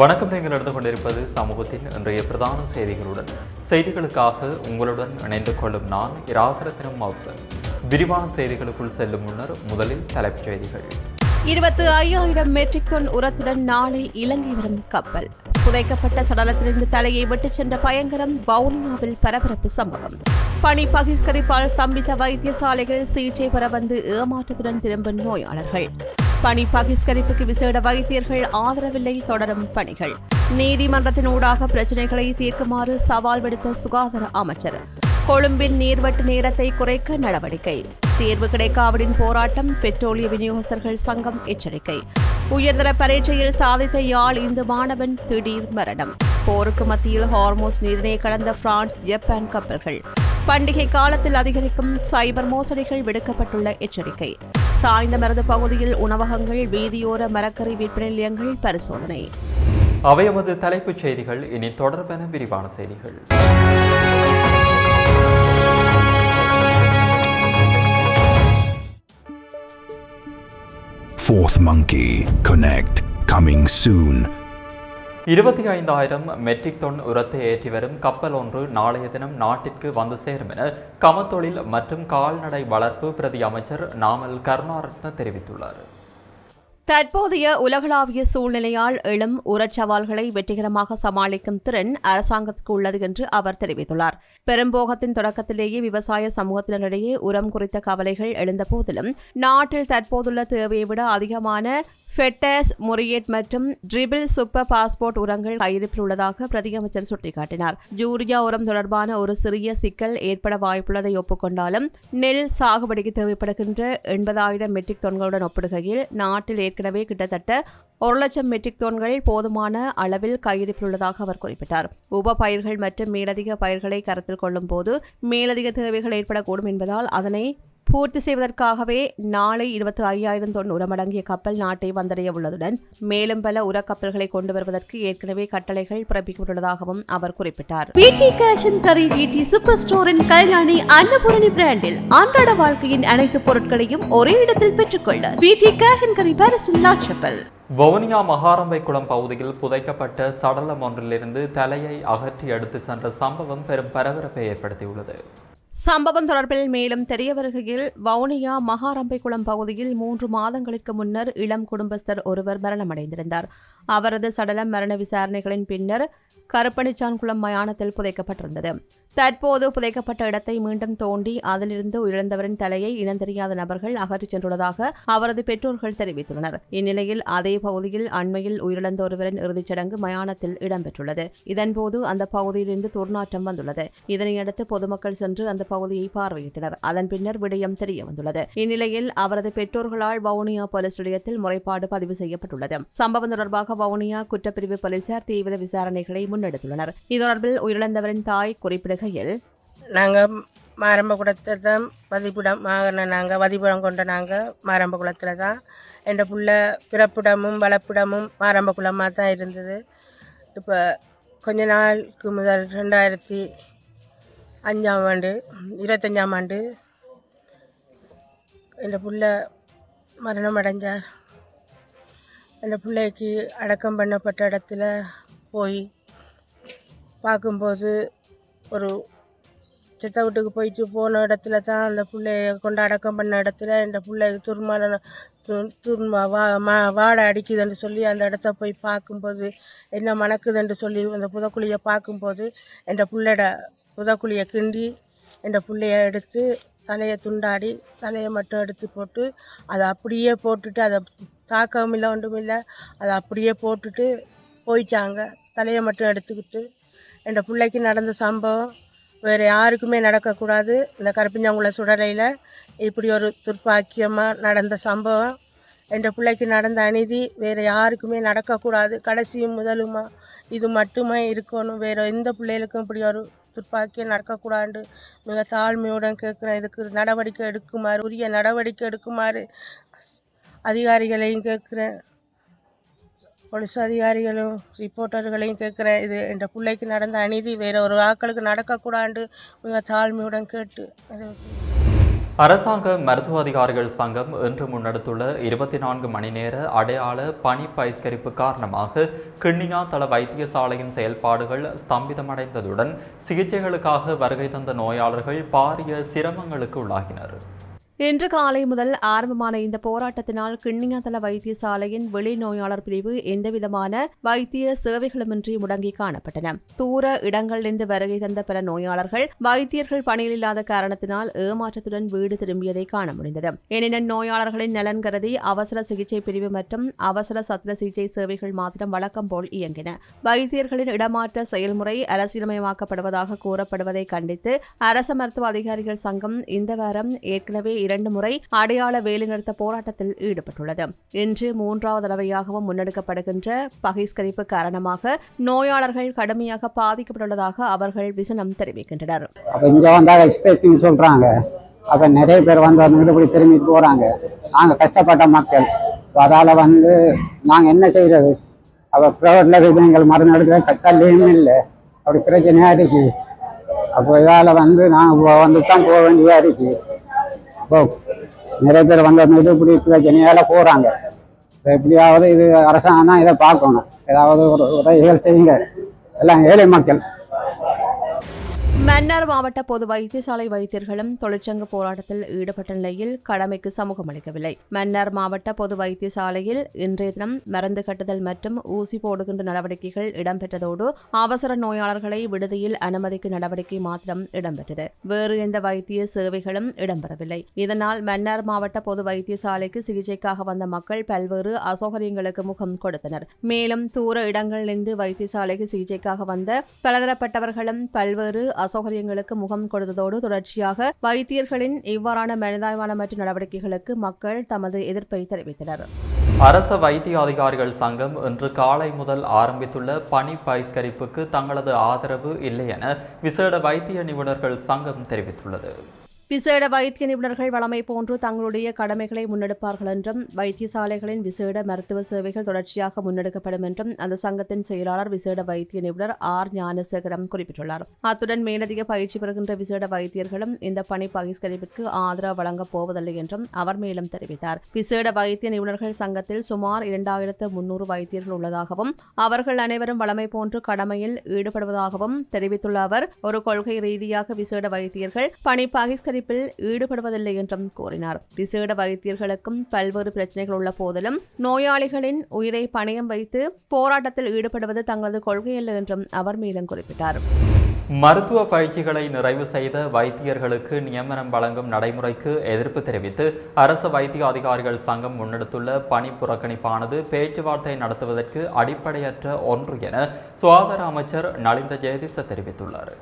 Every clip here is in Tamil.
வணக்கம். நீங்கள் நடந்து கொண்டிருப்பது சமூகத்தின் இன்றைய பிரதான செய்திகளுடன். செய்திகளுக்காக உங்களுடன் இணைந்து கொள்ளும் நான் இராசரத்தினம் மௌசன். விரிவான செய்திகளுக்குள் செல்லும் முன்னர் முதலில் தலைப்புச் செய்திகள். 25,000 மெட்ரிக் டன் உரத்துடன் நாளை இலங்கை வரும் கப்பல். புதைக்கப்பட்ட சடலத்திலிருந்து தலையை விட்டுச் சென்ற பயங்கரம். வவுனியாவில் பரபரப்பு சம்பவம். பணி பகிஷ்கரிப்பால் ஸ்தம்பித்த வைத்தியசாலைகள் சிகிச்சை பெற வந்து ஏமாற்றத்துடன் திரும்பும் நோயாளர்கள். பணி பகிஷ்கரிப்புக்கு விசேட வைத்தியர்கள் ஆதரவில்லை. தொடரும் பணிகள். நீதிமன்றத்தின் ஊடாக பிரச்சினைகளை தீர்க்குமாறு சவால் விடுத்த சுகாதார அமைச்சர். கொழும்பின் நீர்வட்டு நேரத்தை குறைக்க நடவடிக்கை. தீர்வு கிடைக்காவிடின் போராட்டம். பெட்ரோலிய விநியோகஸ்தர்கள் சங்கம் எச்சரிக்கை. உயர்தர பரீட்சையில் சாதித்த யாழ் இந்து மாணவன் திடீர் மரணம். போருக்கு மத்தியில் ஹார்மோஸ் நீரினை கடந்த பிரான்ஸ் ஜப்பான் கப்பல்கள். பண்டிகை காலத்தில் அதிகரிக்கும் சைபர் மோசடிகள் விடுக்கப்பட்டுள்ள எச்சரிக்கை. சாய்ந்தமருது பகுதியில் உணவகங்கள், வீதியோர மரக்கறி விற்பனை நிலையங்கள் பரிசோதனை. அவையமது தலைப்புச் செய்திகள். இனி தொடர்பான விரிவான செய்திகள். Fourth Monkey Connect coming soon. 25,000 metric ton உரத்தை ஏற்றி வரும் கப்பல் ஒன்று நாளைய தினம் நாட்டிற்கு வந்து சேரும் என கமத்தொழில் மற்றும் கால்நடை வளர்ப்பு பிரதி அமைச்சர் நாமல் கருணாரத்ன தெரிவித்துள்ளார். தற்போதைய உலகளாவிய சூழ்நிலையால் எழும் உரச்சவால்களை வெற்றிகரமாக சமாளிக்கும் திறன் அரசாங்கத்துக்கு உள்ளது என்று அவர் தெரிவித்துள்ளார். பெரும்போகத்தின் தொடக்கத்திலேயே விவசாய சமூகத்தினரிடையே உரம் குறித்த கவலைகள் எழுந்த போதிலும் நாட்டில் தற்போதுள்ள தேவையை விட அதிகமான ஃபெட்டஸ், முரியேட் மற்றும் ட்ரிபிள் சூப்பர் பாஸ்போர்ட் உரங்கள் கையிருப்பில் உள்ளதாக பிரதியமைச்சர் சுட்டிக்காட்டினார். யூரியா உரம் தொடர்பான ஒரு சிறிய சிக்கல் ஏற்பட வாய்ப்புள்ளதை ஒப்புக்கொண்டாலும் நெல் சாகுபடிக்கு தேவைப்படுகின்ற 80,000 மெட்ரிக் டன்களுடன் ஒப்பிடுகையில் நாட்டில் ஏற்கனவே கிட்டத்தட்ட 1,00,000 மெட்ரிக் டன்கள் போதுமான அளவில் கையிருப்பில் உள்ளதாக அவர் குறிப்பிட்டார். உப பயிர்கள் மற்றும் மேலதிக பயிர்களை கருத்தில் கொள்ளும் போது மேலதிக தேவைகள் ஏற்படக்கூடும் என்பதால் அதனை பூர்த்தி செய்வதற்காகவே நாளை 25,000 டன் உரமடங்கிய கப்பல் நாட்டை வந்தடைய உள்ளதுடன் மேலும் பல உரக்கப்பல்களை கொண்டு வருவதற்கு ஏற்கனவே கட்டளைகள் பிறப்பிக்கப்பட்டுள்ளதாகவும் அவர் குறிப்பிட்டார். V T cash and carry V T super ஸ்டோரின் கல்யாணி அன்னபூரணி பிராண்டில் அன்றாட வாழ்க்கையின் அனைத்து பொருட்களையும் ஒரே இடத்தில் பெற்றுக்கொள்ள வீட்டி கேஷ் அண்ட் கரி பாரிஸின் லாட்சப்பல். வவுனியா மகாரம்பைக்குளம் பகுதியில் புதைக்கப்பட்ட சடலம் ஒன்றிலிருந்து தலையை அகற்றி எடுத்து சென்ற சம்பவம் பெரும் பரபரப்பை ஏற்படுத்தியுள்ளது. சம்பவம் தொடர்பில் மேலும் தெரிய வருகையில் வவுனியா மகாரம்பைக்குளம் பகுதியில் 3 மாதங்களுக்கு முன்னர் இளம் குடும்பஸ்தர் ஒருவர் மரணமடைந்திருந்தார். அவரது சடலம் மரண விசாரணைகளின் பின்னர் கருப்பணிச்சான்குளம் மயானத்தில் புதைக்கப்பட்டிருந்தது. தற்போது புதைக்கப்பட்ட இடத்தை மீண்டும் தோண்டி அதிலிருந்து உயிரிழந்தவரின் தலையை இனந்தெரியாத நபர்கள் அகற்றிச் சென்றுள்ளதாக அவரது பெற்றோர்கள் தெரிவித்துள்ளனர். இந்நிலையில் அதே பகுதியில் அண்மையில் உயிரிழந்த ஒருவரின் இறுதிச் சடங்கு மயானத்தில் இடம்பெற்றுள்ளது. இதன்போது அந்த பகுதியிலிருந்து துர்நாற்றம் வந்துள்ளது. இதனையடுத்து பொதுமக்கள் சென்று அந்த பகுதியை பார்வையிட்டனர். அதன் பின்னர் விடயம் தெரிய வந்துள்ளது. இந்நிலையில் அவரது பெற்றோர்களால் வவுனியா போலீஸ் நிலையத்தில் முறைப்பாடு பதிவு செய்யப்பட்டுள்ளது. சம்பவம் தொடர்பாக வவுனியா குற்றப்பிரிவு போலீசார் தீவிர விசாரணைகளை முன்னெடுத்துள்ளனர். இது உயிரிழந்தவரின் தாய் குறிப்பிட நாங்கள் மாரம்பகுளத்தில் தான் வதிப்பிடம் நாங்கள் வதிப்பிடம் கொண்ட நாங்கள் மாரம்பகுளத்தில் தான் என் பிள்ளை பிறப்பிடமும் வளப்பிடமும் மாரம்பகுளமாக தான் இருந்தது. இப்போ கொஞ்ச நாளுக்கு முதல் 2005ஆம் ஆண்டு 25ஆம் ஆண்டு என் பிள்ளை மரணம் அடைஞ்சார். என் பிள்ளைக்கு அடக்கம் பண்ணப்பட்ட இடத்துல போய் பார்க்கும்போது ஒரு சித்த வீட்டுக்கு போயிட்டு போன இடத்துல தான் அந்த பிள்ளைய கொண்டு அடக்கம் பண்ண இடத்துல இந்த பிள்ளைக்கு வாடை அடிக்குதுன்னு சொல்லி அந்த இடத்த போய் பார்க்கும்போது என்ன மணக்குதுன்னு சொல்லி அந்த புதக்குழியை பார்க்கும்போது என் பிள்ளையோட புதக்குழியை கிண்டி என் பிள்ளைய எடுத்து தலையை துண்டாடி தலையை மட்டும் எடுத்து போட்டு அதை அப்படியே போட்டுட்டு அதை தாக்கவும் இல்லை ஒன்றும் இல்லை அதை அப்படியே போட்டுட்டு போயிட்டாங்க. தலையை மட்டும் எடுத்துக்கிட்டு என் பிள்ளைக்கு நடந்த சம்பவம் வேறு யாருக்குமே நடக்கக்கூடாது. இந்த கருப்பிஞ்சாங்குள சுடலையில் இப்படி ஒரு துர்ப்பாக்கியமாக நடந்த சம்பவம் என் பிள்ளைக்கு நடந்த அநீதி வேறு யாருக்குமே நடக்கக்கூடாது. கடைசியும் முதலுமா இது மட்டுமே இருக்கணும். வேறு எந்த பிள்ளைகளுக்கும் இப்படி ஒரு துர்ப்பாக்கியம் நடக்கக்கூடாது. மிக தாழ்மையுடன் கேட்குறேன். இதுக்கு நடவடிக்கை எடுக்குமாறு உரிய நடவடிக்கை எடுக்குமாறு அதிகாரிகளையும் கேட்குறேன். போலீஸ் அதிகாரிகளும் ரிப்போர்ட்டர்களையும் கேட்குறேன். இது என் பிள்ளைக்கு நடந்த அநீதி வேறு ஒரு ஆட்களுக்கு நடக்கக்கூடாது மிக தாழ்மையுடன் கேட்டு அரசாங்க மருத்துவ அதிகாரிகள் சங்கம் இன்று முன்னெடுத்துள்ள 24 மணி நேர அடையாள பணி பகிஷ்கரிப்பு காரணமாக கிண்ணியா தள வைத்தியசாலையின் செயல்பாடுகள் ஸ்தம்பிதமடைந்ததுடன் சிகிச்சைகளுக்காக வருகை தந்த நோயாளர்கள் பாரிய சிரமங்களுக்கு உள்ளாகினர். இன்று காலை முதல் ஆரம்பமான இந்த போராட்டத்தினால் கிண்ணியாதள வைத்தியசாலையின் வெளி நோயாளர் பிரிவு எந்தவிதமான வைத்திய சேவைகளுமின்றி முடங்கி காணப்பட்டன. தூர இடங்களிலிருந்து வருகை தந்த பிற நோயாளர்கள் வைத்தியர்கள் பணியில் இல்லாத காரணத்தினால் ஏமாற்றத்துடன் வீடு திரும்பியதை காண முடிந்தது. எனினும் நோயாளர்களின் நலன் கருதி அவசர சிகிச்சை பிரிவு மற்றும் அவசர சத்திர சிகிச்சை சேவைகள் மாத்திரம் வழக்கம் போல் இயங்கின. வைத்தியர்களின் இடமாற்ற செயல்முறை அரசியலமயமாக்கப்படுவதாக கூறப்படுவதை கண்டித்து அரச மருத்துவ அதிகாரிகள் சங்கம் இந்த வாரம் ஏற்கனவே 2 முறை அடையாள வேலைநிறுத்த போராட்டத்தில் ஈடுபட்டுள்ளது. இன்று 3வது தடவையாகவும் முன்னெடுக்கப்படுகின்ற பகிஷ்கரிப்பு காரணமாக நோயாளர்கள் கடுமையாக பாதிக்கப்பட்டுள்ளதாக அவர்கள் விசனம் தெரிவிக்கின்றனர். இங்க வந்தாங்க இஷ்டத்துக்கு சொல்றாங்க. அப்ப நிறைய பேர் வந்து இப்படி திரும்பி போறாங்க. நாங்க கஷ்டப்பட்ட மக்கள், அதால நாங்க என்ன செய்யறது? அப்ப பிரைவேட்ல எங்கள் மருந்து எடுக்கிற சல்லையும் இல்லை, அப்படி பிரச்சனையா இருக்கு. அப்போ இதால நாங்க தான் போக வேண்டியதா இருக்கு. நிறைய பேர் இப்படி பிரச்சனையால போறாங்க. எப்படியாவது இது அரசாங்கம் தான் இதை பார்க்கணும். ஏதாவது ஒரு உதவிகள் செய்யுங்க, எல்லாம் ஏழை மக்கள். மன்னார் மாவட்ட பொது வைத்தியசாலை வைத்தியர்களும் தொழிற்சங்க போராட்டத்தில் ஈடுபட்ட நிலையில் கடமைக்கு சமூகம் அளிக்கவில்லை. மன்னார் மாவட்ட பொது வைத்தியசாலையில் இன்றைய தினம் மருந்து கட்டுதல் மற்றும் ஊசி போடுகின்ற நடவடிக்கைகள் இடம்பெற்றதோடு அவசர நோயாளர்களை விடுதியில் அனுமதிக்கும் நடவடிக்கை மாத்திரம் இடம்பெற்றது. வேறு எந்த வைத்திய சேவைகளும் இடம்பெறவில்லை. இதனால் மன்னார் மாவட்ட பொது வைத்தியசாலைக்கு சிகிச்சைக்காக வந்த மக்கள் பல்வேறு அசௌகரியங்களுக்கு முகம் கொடுத்தனர். மேலும் தூர இடங்களிலிருந்து வைத்தியசாலைக்கு சிகிச்சைக்காக வந்த பலதரப்பட்டவர்களும் பல்வேறு அசௌகரியங்களுக்கு முகம் கொடுத்ததோடு தொடர்ச்சியாக வைத்தியர்களின் இவ்வாறான மனிதாயமான நடவடிக்கைகளுக்கு மக்கள் தமது எதிர்ப்பை தெரிவித்தனர். அரச வைத்திய அதிகாரிகள் சங்கம் இன்று காலை முதல் ஆரம்பித்துள்ள பணி பகிஷ்கரிப்புக்கு தங்களது ஆதரவு இல்லை என விசேட வைத்திய நிபுணர்கள் சங்கம் தெரிவித்துள்ளது. விசேட வைத்திய நிபுணர்கள் வழமை போன்று தங்களுடைய கடமைகளை முன்னெடுப்பார்கள் என்றும் வைத்தியசாலைகளின் விசேட மருத்துவ சேவைகள் தொடர்ச்சியாக முன்னெடுக்கப்படும் என்றும் அந்த சங்கத்தின் செயலாளர் விசேட வைத்திய நிபுணர் ஆர் ஞானசேகரம் குறிப்பிட்டுள்ளார். அத்துடன் மேலதிக பயிற்சி பெறுகின்ற விசேட வைத்தியர்களும் இந்த பணி பகிஷ்கரிப்பிற்கு ஆதரவு வழங்கப் போவதில்லை என்றும் அவர் மேலும் தெரிவித்தார். விசேட வைத்திய நிபுணர்கள் சங்கத்தில் சுமார் 2300 வைத்தியர்கள் உள்ளதாகவும் அவர்கள் அனைவரும் வழமை போன்று கடமையில் ஈடுபடுவதாகவும் தெரிவித்துள்ள அவர் ஒரு கொள்கை ரீதியாக விசேட வைத்தியர்கள் பணி பகிஷ்கரிப்பு ஈடுபடுவதில்லை என்றும் கூறினார். விசேட வைத்தியர்களுக்கும் பல்வேறு பிரச்சனைகள் உள்ள போதிலும் நோயாளிகளின் உயிரை பணயம் வைத்து போராட்டத்தில் ஈடுபடுவது தங்களது கொள்கையல்ல என்றும் அவர் மேலும் குறிப்பிட்டார். மருத்துவ பயிற்சிகளை நிறைவு செய்த வைத்தியர்களுக்கு நியமனம் வழங்கும் நடைமுறைக்கு எதிர்ப்பு தெரிவித்து அரசு வைத்திய அதிகாரிகள் சங்கம் முன்னெடுத்துள்ள பணி புறக்கணிப்பானது பேச்சுவார்த்தை நடத்துவதற்கு அடிப்படையற்ற ஒன்று என சுகாதார அமைச்சர் நலிந்த ஜெயதிச தெரிவித்துள்ளார்.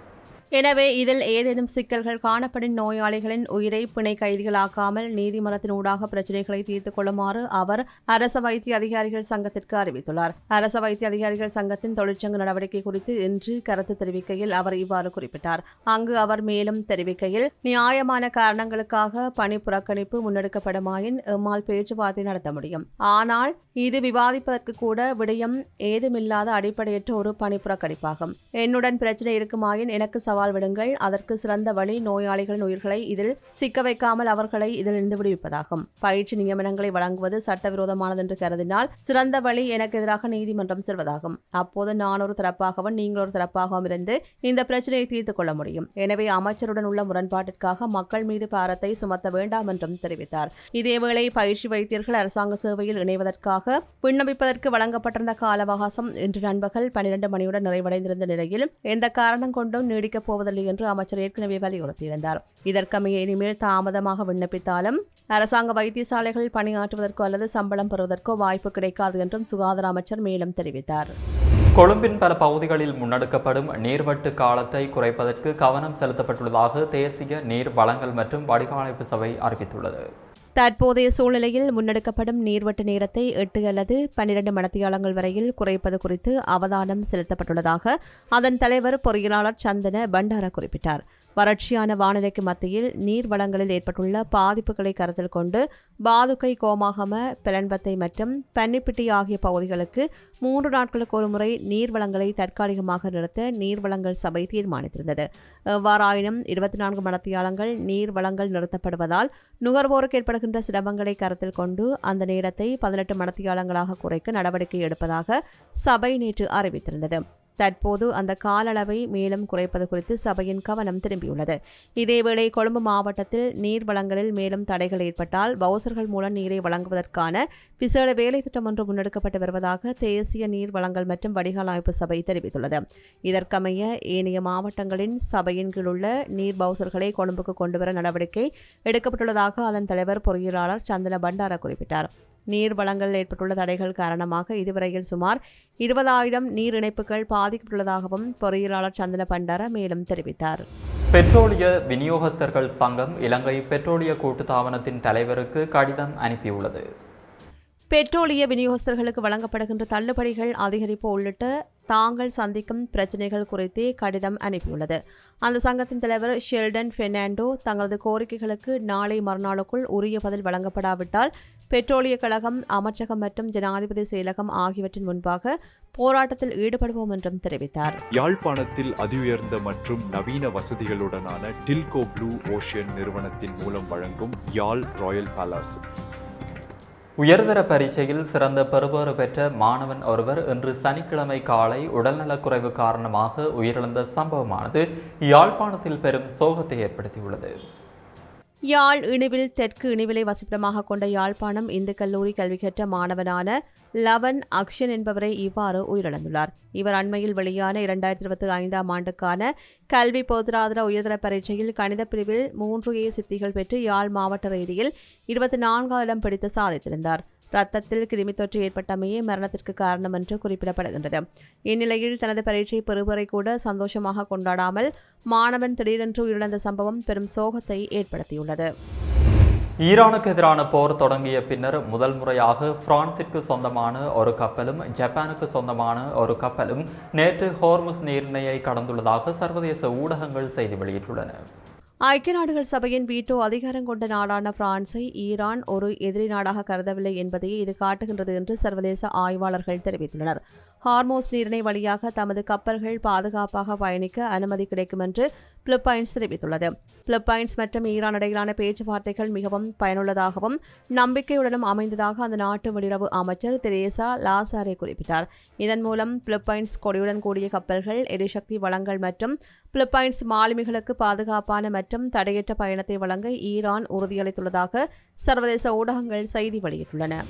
எனவே இதில் ஏதேனும் சிக்கல்கள் காணப்படும் நோயாளிகளின் உயிரை பிணை கைதிகளாக்காமல் நீதிமன்றத்தினூடாக பிரச்சினைகளை தீர்த்துக் கொள்ளுமாறு அவர் அரச வைத்திய அதிகாரிகள் சங்கத்திற்கு அறிவித்துள்ளார். அரச வைத்திய அதிகாரிகள் சங்கத்தின் தொழிற்சங்க நடவடிக்கை குறித்து இன்று கருத்து தெரிவிக்கையில் அவர் இவ்வாறு குறிப்பிட்டார். அங்கு அவர் மேலும் தெரிவிக்கையில், நியாயமான காரணங்களுக்காக பணி புறக்கணிப்பு முன்னெடுக்கப்படுமாயின் எம்மால் பேச்சுவார்த்தை நடத்த முடியும். ஆனால் இது விவாதிப்பதற்கு கூட விடயம் ஏதுமில்லாத அடிப்படையற்ற ஒரு பணி புறக்கணிப்பாகும். என்னுடன் பிரச்சனை இருக்குமாயின் எனக்கு சவால் விடுங்கள். அதற்கு சிறந்த வழி நோயாளிகளின் உயிர்களை இதில் சிக்க வைக்காமல் அவர்களை இதிலிருந்து விடுவிப்பதாகும். பயிற்சி நியமனங்களை வழங்குவது சட்டவிரோதமானது என்று கருதினால் சிறந்த வழி எனக்கு எதிராக நீதிமன்றம் செல்வதாகும். அப்போது நான் ஒரு தரப்பாகவும் நீங்கள் ஒரு தரப்பாகவும் இருந்து இந்த பிரச்சனையை தீர்த்துக் கொள்ள முடியும். எனவே அமைச்சருடன் உள்ள முரண்பாட்டிற்காக மக்கள் மீது பாரத்தை சுமத்த வேண்டாம் என்றும் தெரிவித்தார். இதேவேளை பயிற்சி வைத்தியர்கள் அரசாங்க சேவையில் இணைவதற்காக விண்ணப்பிப்பதற்கு வழங்கப்பட்டிருந்த கால அவகாசம் இன்று நண்பகல் 12 மணியுடன் நிறைவடைந்திருந்த நிலையில் எந்த காரணம் கொண்டும் நீடிக்கப் போவதில்லை என்று அமைச்சர் ஏற்கனவே வலியுறுத்தியிருந்தார். இதற்கமைய இனிமேல் தாமதமாக விண்ணப்பித்தாலும் அரசாங்க வைத்தியசாலைகளில் பணியாற்றுவதற்கோ அல்லது சம்பளம் பெறுவதற்கோ வாய்ப்பு கிடைக்காது என்றும் சுகாதார அமைச்சர் மேலும் தெரிவித்தார். கொழும்பின் பல பகுதிகளில் முன்னெடுக்கப்படும் நீர்வட்டு காலத்தை குறைப்பதற்கு கவனம் செலுத்தப்பட்டுள்ளதாக தேசிய நீர் வழங்கல் மற்றும் வடிகாலமைப்பு சபை அறிவித்துள்ளது. தற்போதைய சூழ்நிலையில் முன்னெடுக்கப்படும் நீர்வட்டு நேரத்தை 8 அல்லது 12 மணித்தியாலங்கள் வரையில் குறைப்பது குறித்து அவதானம் செலுத்தப்பட்டுள்ளதாக அதன் தலைவர் பொறியியலாளர் சந்தன பண்டார குறிப்பிட்டார். வறட்சியான வானிலைக்கு மத்தியில் நீர் வளங்களில் ஏற்பட்டுள்ள பாதிப்புகளை கருத்தில் கொண்டு பாதுகை, கோமாகம, பெலன்பத்தை மற்றும் பன்னிப்பிட்டி ஆகிய பகுதிகளுக்கு 3 நாட்களுக்கு ஒருமுறை நீர்வளங்களை தற்காலிகமாக நிறுத்த நீர்வளங்கள் சபை தீர்மானித்திருந்தது. எவ்வாறாயினும் 24 மணித்தியாலங்கள் நீர்வளங்கள் நிறுத்தப்படுவதால் நுகர்வோருக்கு ஏற்படுகின்ற சிரமங்களை கருத்தில் கொண்டு அந்த நேரத்தை 18 மணித்தியாலங்களாக குறைக்க நடவடிக்கை எடுப்பதாக சபை நேற்று அறிவித்திருந்தது. தற்போது அந்த கால அளவை மேலும் குறைப்பது குறித்து சபையின் கவனம் திரும்பியுள்ளது. இதேவேளை கொழும்பு மாவட்டத்தில் நீர் வளங்களில் மேலும் தடைகள் ஏற்பட்டால் பவுசர்கள் மூலம் நீரை வழங்குவதற்கான விசேட வேலை திட்டம் ஒன்று முன்னெடுக்கப்பட்டு வருவதாக தேசிய நீர் வளங்கள் மற்றும் வடிகால் ஆய்வு சபை தெரிவித்துள்ளது. இதற்கமைய ஏனைய மாவட்டங்களின் சபையின் கீழ் உள்ள நீர் பவுசர்களை கொழும்புக்கு கொண்டுவர நடவடிக்கை எடுக்கப்பட்டுள்ளதாக அதன் தலைவர் பொறியியலாளர் சந்தன பண்டார குறிப்பிட்டார். நீர் வளங்களில் ஏற்பட்டுள்ள தடைகள் காரணமாக இதுவரையில் சுமார் 20,000 நீர் இணைப்புகள் பாதிக்கப்பட்டுள்ளதாகவும் பொறியியலாளர் சந்தன பண்டார மேலும் தெரிவித்தார். பெட்ரோலிய விநியோகஸ்தர்கள் சங்கம் இலங்கை பெட்ரோலிய கூட்டுத்தாபனத்தின் தலைவருக்கு கடிதம் அனுப்பியுள்ளது. பெட்ரோலிய விநியோகஸ்தர்களுக்கு வழங்கப்படுகின்ற தள்ளுபடிகள் அதிகரிப்பு உள்ளிட்ட தாங்கள் சந்திக்கும் பிரச்சினைகள் குறித்தே கடிதம் அனுப்பியுள்ளது. அந்த சங்கத்தின் தலைவர் ஷெல்டன் பெர்னாண்டோ தங்களது கோரிக்கைகளுக்கு நாளை மறுநாளுக்குள் உரிய பதில் வழங்கப்படாவிட்டால் பெட்ரோலிய கழகம், அமைச்சகம் மற்றும் ஜனாதிபதி செயலகம் ஆகியவற்றின் முன்பாக போராட்டத்தில் ஈடுபடுவோம் என்றும் தெரிவித்தார். யாழ்ப்பாணத்தில் அதிஉயர்ந்த மற்றும் நவீன வசதிகளுடனான டில்கோ ப்ளூ ஓஷன் நிறுவனத்தின் மூலம் வழங்கும் யாழ் ராயல் பேலஸ். உயர்தர பரீட்சையில் சிறந்த பெறுபேறு பெற்ற மாணவன் ஒருவர் இன்று சனிக்கிழமை காலை உடல்நலக்குறைவு காரணமாக உயிரிழந்த சம்பவமானது யாழ்ப்பாணத்தில் பெரும் சோகத்தை ஏற்படுத்தியுள்ளது. யாழ் இணுவில் தெற்கு இணுவிலை வசிப்பிடமாக கொண்ட யாழ்ப்பாணம் இந்து கல்லூரி கல்வி கற்ற மாணவனான லவன் அக்ஷன் என்பவரை இவ்வாறு உயிரிழந்துள்ளார். இவர் அண்மையில் வெளியான 2025ஆம் ஆண்டுக்கான கல்வி பொதுராதர உயர்தர பரீட்சையில் கணித பிரிவில் 3A சித்திகள் பெற்று யாழ் மாவட்ட ரீதியில் 24ஆம் இடம் பிடித்து சாதித்திருந்தார். ரத்தத்தில் கிருமி தொற்று ஏற்பட்டமையே மரணத்திற்கு காரணம் என்று குறிப்பிடப்படுகின்றது. இந்நிலையில் தனது பரீட்சை பெறுவரை கூட சந்தோஷமாக கொண்டாடாமல் மாணவன் திடீரென்று உயிரிழந்த சம்பவம் பெரும் சோகத்தை ஏற்படுத்தியுள்ளது. ஈரானுக்கு எதிரான போர் தொடங்கிய பின்னர் முதல் முறையாக பிரான்சிற்கு சொந்தமான ஒரு கப்பலும் ஜப்பானுக்கு சொந்தமான ஒரு கப்பலும் நேற்று ஹோர்முஸ் நீரிணையை கடந்துள்ளதாக சர்வதேச ஊடகங்கள் செய்தி வெளியிட்டுள்ளன. ஐக்கிய நாடுகள் சபையின் வீட்டோ அதிகாரம் கொண்ட நாடான பிரான்ஸை ஈரான் ஒரு எதிரி நாடாக கருதவில்லை என்பதையே இது காட்டுகின்றது என்று சர்வதேச ஆய்வாளர்கள் தெரிவித்துள்ளனர். ஹார்மோஸ் நீரிணை வழியாக தமது கப்பல்கள் பாதுகாப்பாக பயணிக்க அனுமதி கிடைக்கும் என்று பிலிப்பைன்ஸ் தெரிவித்துள்ளது. பிலிப்பைன்ஸ் மற்றும் ஈரான் இடையிலான பேச்சுவார்த்தைகள் மிகவும் பயனுள்ளதாகவும் நம்பிக்கையுடனும் அமைந்ததாக அந்த நாட்டு வெளியுறவு அமைச்சர் தெரேசா லாசாரே குறிப்பிட்டார். இதன் மூலம் பிலிப்பைன்ஸ் கொடியுடன் கூடிய கப்பல்கள், எரிசக்தி வளங்கள் மற்றும் பிலிப்பைன்ஸ் மாலுமிகளுக்கு பாதுகாப்பான மற்றும் தடையற்ற பயணத்தை வழங்க ஈரான் உறுதியளித்துள்ளதாக சர்வதேச ஊடகங்கள் செய்தி வெளியிட்டுள்ளன.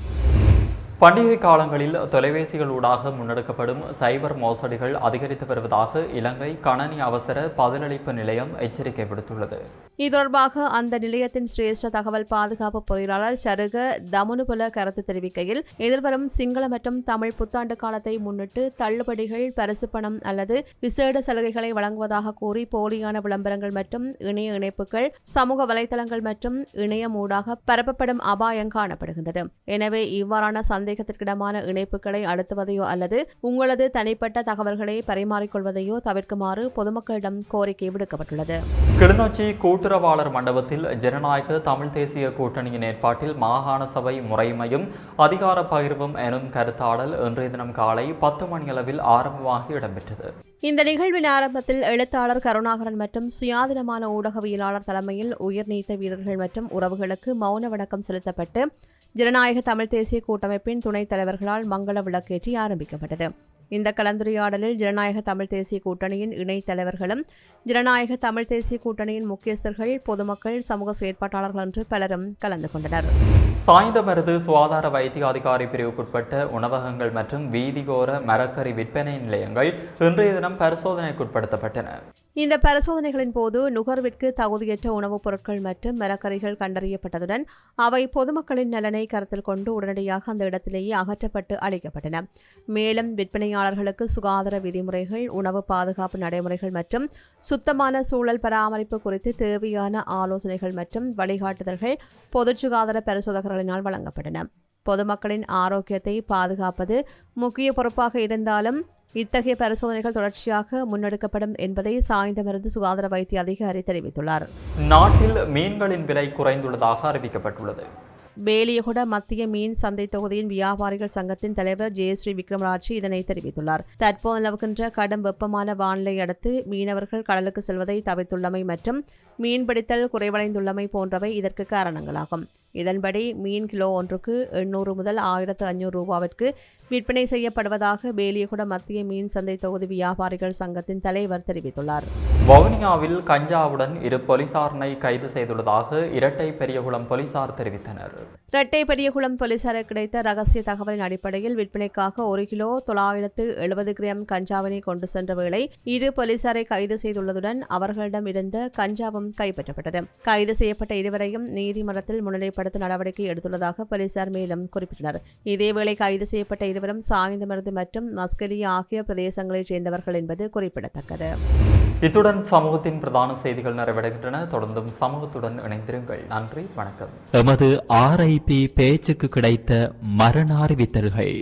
பண்டிகை காலங்களில் தொலைபேசிகளூடாக முன்னெடுக்கப்படும் சைபர் மோசடிகள் அதிகரித்து வருவதாக இலங்கை கணனி அவசர பதிலளிப்பு நிலையம் எச்சரிக்கை விடுத்துள்ளது. இது தொடர்பாக அந்த நிலையத்தின் சிரேஷ்ட தகவல் பாதுகாப்பு பொறியாளர் சருக தமுனுபுல கருத்து தெரிவிக்கையில், எதிர்வரும் சிங்கள மற்றும் தமிழ் புத்தாண்டு காலத்தை முன்னிட்டு தள்ளுபடிகள், பரிசு பணம் அல்லது விசேட சலுகைகளை வழங்குவதாக கூறி போலியான விளம்பரங்கள் மற்றும் இணைய இணைப்புகள் சமூக வலைதளங்கள் மற்றும் இணையம் ஊடாக பரப்பப்படும் அபாயம் காணப்படுகின்றது. எனவே இவ்வாறான சந்தேகத்திற்கிடமான இணைப்புகளை அழுத்துவதையோ அல்லது உங்களது தனிப்பட்ட தகவல்களை பரிமாறிக்கொள்வதையோ தவிர்க்குமாறு பொதுமக்களிடம் கோரிக்கை விடுக்கப்பட்டுள்ளது. கிளிநொச்சி கூட்டுறவாளர் மண்டபத்தில் ஜனநாயக தமிழ் தேசிய கூட்டணியின் ஏற்பாட்டில் மாகாண சபை முறைமையும் அதிகார பகிர்வும் எனும் கருத்தாடல் இன்றைய தினம் காலை 10 மணியளவில் ஆரம்பமாகி இடம்பெற்றது. இந்த நிகழ்வின் ஆரம்பத்தில் எழுத்தாளர் கருணாகரன் மற்றும் சுயாதீனமான ஊடகவியலாளர் தலைமையில் உயிர் நீத்த வீரர்கள் மற்றும் உறவுகளுக்கு மௌன வணக்கம் செலுத்தப்பட்டு ஜனநாயக தமிழ் தேசிய கூட்டமைப்பின் துணைத் தலைவர்களால் மங்கள விளக்கேற்றி ஆரம்பிக்கப்பட்டது. இந்த கலந்துரையாடலில் ஜனநாயக தமிழ் தேசிய கூட்டணியின் இணைத் தலைவர்களும் ஜனநாயக தமிழ் தேசிய கூட்டணியின் முக்கியஸ்தர்கள், பொதுமக்கள், சமூக செயற்பாட்டாளர்கள் என்று பலரும் கலந்து கொண்டனர். சாய்ந்தமருது சுகாதார வைத்திய அதிகாரி பிரிவுக்குட்பட்ட உணவகங்கள் மற்றும் வீதியோர மரக்கறி விற்பனை நிலையங்கள் இன்றைய தினம் பரிசோதனைக்குட்படுத்தப்பட்டன. இந்த பரிசோதனைகளின் போது நுகர்விற்கு தகுதியற்ற உணவுப் பொருட்கள் மற்றும் மரக்கறிகள் கண்டறியப்பட்டதுடன் அவை பொதுமக்களின் நலனை கருத்தில் கொண்டு உடனடியாக அந்த இடத்திலேயே அகற்றப்பட்டு அளிக்கப்பட்டன. மேலும் விற்பனையாளர்களுக்கு சுகாதார விதிமுறைகள், உணவு பாதுகாப்பு நடைமுறைகள் மற்றும் சுத்தமான சூழல் பராமரிப்பு குறித்து தேவையான ஆலோசனைகள் மற்றும் வழிகாட்டுதல்கள் பொது சுகாதார பரிசோதகர்களினால் வழங்கப்பட்டன. பொதுமக்களின் ஆரோக்கியத்தை பாதுகாப்பது முக்கிய பொறுப்பாக இருந்தாலும் இத்தகைய பரிசோதனைகள் தொடர்ச்சியாக முன்னெடுக்கப்படும் என்பதை சாய்ந்தமருந்து சுகாதார வைத்திய அதிகாரி தெரிவித்துள்ளார். நாட்டில் மீன்களின் விலை குறைந்துள்ளதாக அறிவிக்கப்பட்டுள்ளது. பேலியகுட மத்திய மீன் சந்தை தொகுதியின் வியாபாரிகள் சங்கத்தின் தலைவர் ஜெயஸ்ரீ விக்ரமராட்சி இதனை தெரிவித்துள்ளார். தற்போது நிலவுகின்ற கடும் வெப்பமான வானிலை அடுத்து மீனவர்கள் கடலுக்கு செல்வதை தவிர்த்துள்ளமை மற்றும் மீன்பிடித்தல் குறைவடைந்துள்ளமை போன்றவை இதற்கு காரணங்களாகும். இதன்படி மீன் கிலோ ஒன்றுக்கு 800 முதல் 1500 ரூபாவிற்கு விற்பனை செய்யப்படுவதாக பேலியகுட மத்திய மீன் சந்தை தொகுதி வியாபாரிகள் சங்கத்தின் தலைவர் தெரிவித்துள்ளார். வவுனியாவில் கஞ்சாவுடன் 2 போலீசாரை கைது செய்துள்ளதாக இரட்டை பெரியகுளம் போலீசார் தெரிவித்தனர். இரட்டை பெரியகுளம் போலீசாருக்கு கிடைத்த ரகசிய தகவலின் அடிப்படையில் விற்பனைக்காக 1 கிலோ 970 கிராம் கஞ்சாவினை கொண்டு சென்ற வேளை 2 போலீசாரை கைது செய்துள்ளதுடன் அவர்களிடம் இருந்த கஞ்சாவும் கைப்பற்றப்பட்டது. கைது செய்யப்பட்ட இருவரையும் நீதிமன்றத்தில் முன்னிலைப்படுத்த நடவடிக்கை எடுத்துள்ளதாக போலீசார் மேலும் குறிப்பிட்டனர். இதேவேளை கைது செய்யப்பட்ட இருவரும் சாய்ந்தமருது மற்றும் மஸ்கெலியா ஆகிய பிரதேசங்களைச் சேர்ந்தவர்கள் என்பது குறிப்பிடத்தக்கது. இத்துடன் சமூகத்தின் பிரதான செய்திகள் நிறைவடைகின்றன. தொடர்ந்தும் சமூகத்துடன் இணைந்திருங்கள். நன்றி, வணக்கம். எமது RIP பேச்சுக்கு கிடைத்த மரண அறிவித்தல்கள்.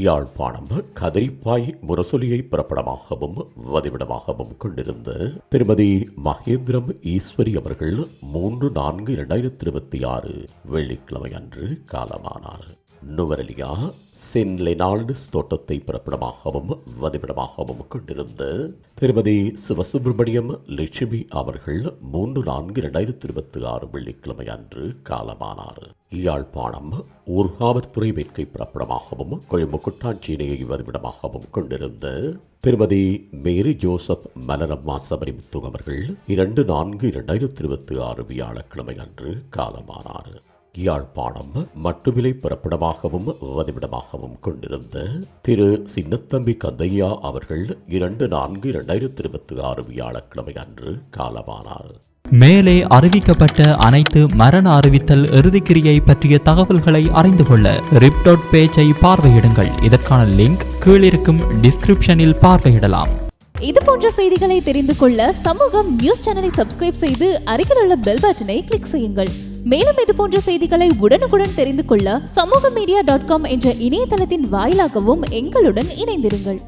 யாழ்ப்பாணம் கதிரிப்பாய் முரசொலியை பிறப்பிடமாகவும் வதிவிடமாகவும் கொண்டிருந்த திருமதி மகேந்திரம் ஈஸ்வரி அவர்கள் 3/4/2026 வெள்ளிக்கிழமை அன்று காலமானார். நுவரெலியா சென்ட் லெனால்ட்ஸ் தோட்டத்தை பிறப்பிடமாகவும் வதிவிடமாகவும் கொண்டிருந்த திருமதி சிவசுப்பிரமணியம் லட்சுமி அவர்கள் 3/4/2026 வெள்ளிக்கிழமை அன்று காலமானார். யாழ்ப்பாணம் ஊர்காவற்துறை வேட்கை பிறப்பிடமாகவும் கொழும்பு குட்டாஞ்சீனையை வதிவிடமாகவும் கொண்டிருந்த திருமதி மேரி ஜோசப் மலரம்மா சபரிமுத்து அவர்கள் 2/4/2026 வியாழக்கிழமை அன்று காலமானார். யாழ்ப்பாணம் மட்டுவிலை பிறப்பிடமாகவும் வதிவிடமாகவும் கொண்டிருந்த திரு சின்னத்தம்பி கந்தையா அவர்கள் 2/4/2026 வியாழக்கிழமை அன்று காலமானார். மேலே அறிவிக்கப்பட்ட அனைத்து மரண அறிவித்தல் இறுதிக்கிரியை பற்றிய தகவல்களை அறிந்து கொள்ள ரிப்டாட் பேஜை பார்வையிடுங்கள். இதற்கான லிங்க் கீழிருக்கும் டிஸ்கிரிப்ஷனில் பார்வையிடலாம். இது போன்ற செய்திகளை தெரிந்து கொள்ள சமூகம் நியூஸ் சேனலை சப்ஸ்கிரைப் செய்து அருகில் உள்ள பெல் பட்டனை கிளிக் செய்யுங்கள். மேலும் இது போன்ற செய்திகளை உடனுக்குடன் தெரிந்து கொள்ள சமூகமீடியா.com என்ற இணையதளத்தின் வாயிலாகவும் எங்களுடன் இணைந்திருங்கள்.